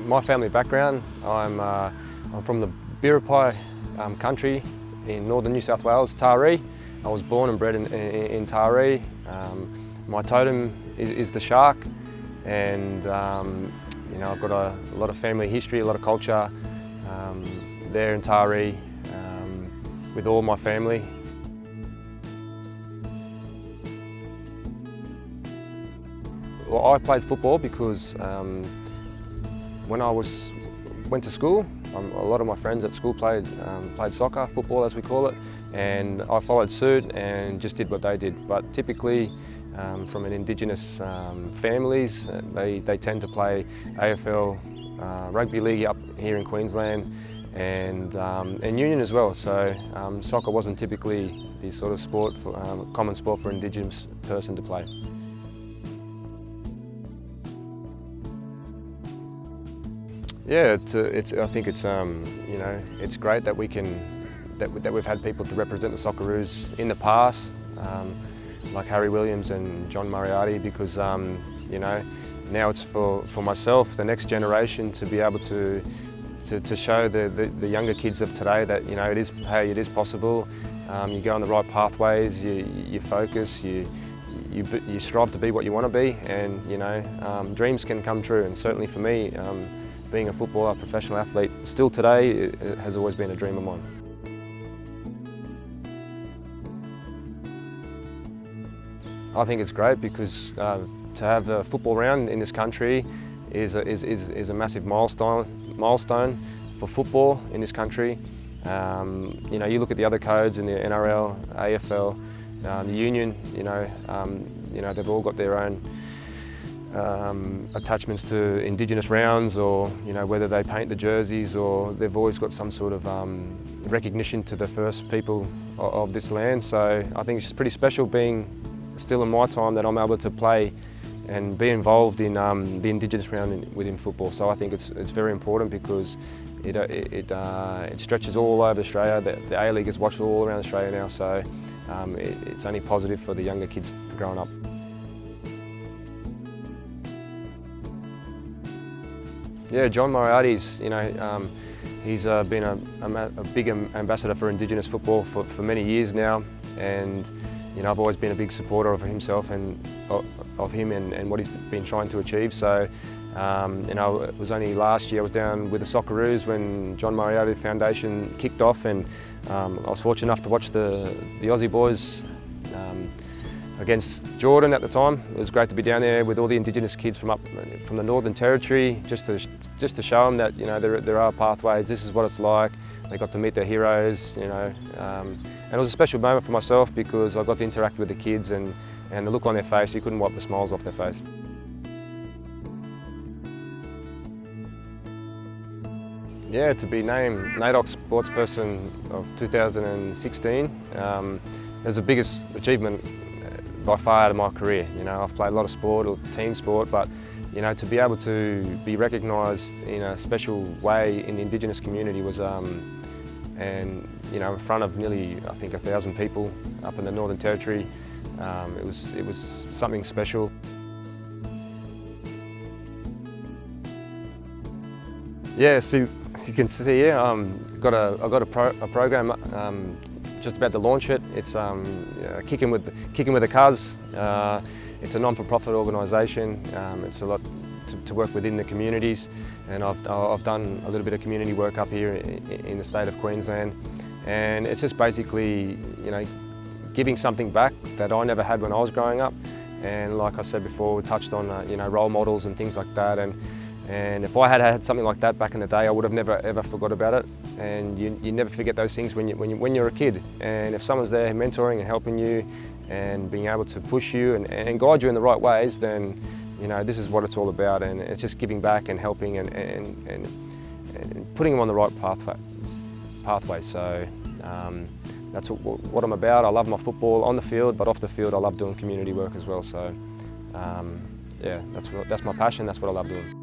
My family background, I'm from the Biripi country in northern New South Wales, Taree. I was born and bred in Taree. My totem is the shark, and I've got a lot of family history, a lot of culture there in Taree with all my family. Well, I played football because when I went to school, a lot of my friends at school played soccer, football as we call it, and I followed suit and just did what they did. But typically, from an Indigenous families, they tend to play AFL, rugby league up here in Queensland, and union as well. So soccer wasn't typically the sort of sport, common sport for an Indigenous person to play. Yeah, I think it's it's great that we've had people to represent the Socceroos in the past, like Harry Williams and John Moriarty, because now it's for myself, the next generation, to be able to show the younger kids of today that it is possible. You go on the right pathways, you focus, you strive to be what you want to be, and dreams can come true. And certainly for me, being a footballer, professional athlete, still today, it has always been a dream of mine. I think it's great because to have the football round in this country is a massive milestone for football in this country. You look at the other codes in the NRL, AFL, the union. They've all got their own attachments to Indigenous rounds, or whether they paint the jerseys, or they've always got some sort of recognition to the first people of this land. So I think it's just pretty special being still in my time that I'm able to play and be involved in the Indigenous round within football. So I think it's very important because it stretches all over Australia. The A-League is watched all around Australia now, so it's only positive for the younger kids growing up. Yeah, John Moriarty's, he's been a big ambassador for Indigenous football for many years now, and I've always been a big supporter of himself and of him and what he's been trying to achieve. So, it was only last year I was down with the Socceroos when John Moriarty Foundation kicked off, and I was fortunate enough to watch the Aussie boys against Jordan at the time. It was great to be down there with all the Indigenous kids from the Northern Territory, just to show them that there are pathways. This is what it's like. They got to meet their heroes, and it was a special moment for myself because I got to interact with the kids, and the look on their face, you couldn't wipe the smiles off their face. Yeah, to be named NAIDOC Sportsperson of 2016 is the biggest achievement by far out of my career. I've played a lot of sport, or team sport, but to be able to be recognised in a special way in the Indigenous community was, in front of nearly, I think, 1,000 people up in the Northern Territory, it was something special. Yeah, so you can see here, I've got a program just about to launch it. It's Kicking with the Cuz. It's a non-for-profit organisation. It's a lot to work within the communities, and I've done a little bit of community work up here in the state of Queensland, and it's just basically giving something back that I never had when I was growing up. And like I said before, we touched on role models and things like that, and if I had had something like that back in the day, I would have never ever forgot about it. And you never forget those things when you're a kid. And if someone's there mentoring and helping you and being able to push you and guide you in the right ways, then this is what it's all about. And it's just giving back and helping and putting them on the right pathway. So that's what I'm about. I love my football on the field, but off the field I love doing community work as well. So yeah, that's my passion. That's what I love doing.